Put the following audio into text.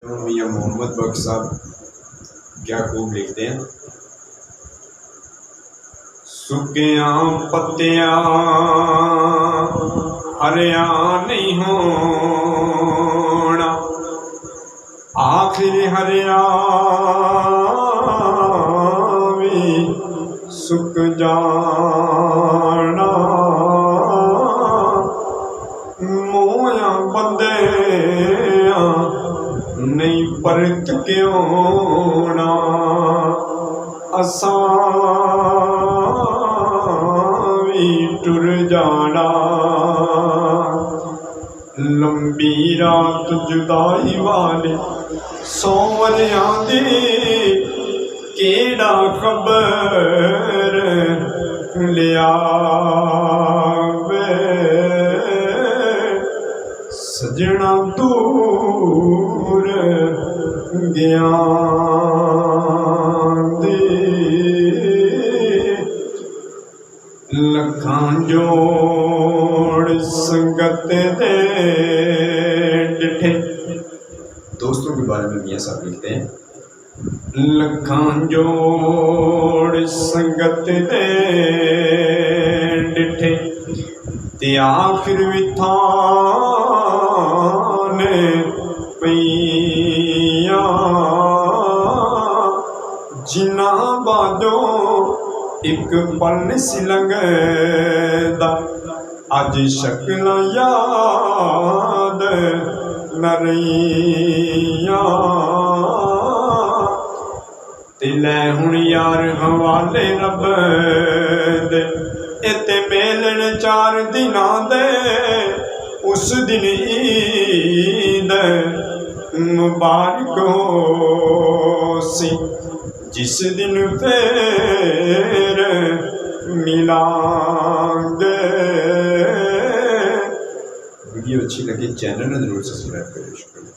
मियां मोहम्मद बख्श साहब क्या खूब लिखते हैं। सुकियां पत्तियां हरिया नहीं होना, आखिर हरिया भी सुक जाना। मोया बंदे नहीं परत क्यों ना, असां भी टुर जाना। लंबी रात जुदाई वाले सोवरियां दी केड़ा खबर लियावे। सजना दूर गया लखां जोड़ संगत दे डिठे। दोस्तों के बारे में मियां साहब लिखते हैं, लखां जोड़ संगत दे डिठे ते आखिर विथाने पईया। जिन्ना बादो एक पल सी लंघदा, अज शक्ल याद न रहियां। ते लै हुण यार हवाले रब दे, इते मेलन 4 दिनां दे। उस दिन ईद मुबारक होसी, जिस दिन फिर मिलांगे। वीडियो अच्छी लगी चैनल ने जरूर सब्सक्राइब करें। शुक्रिया।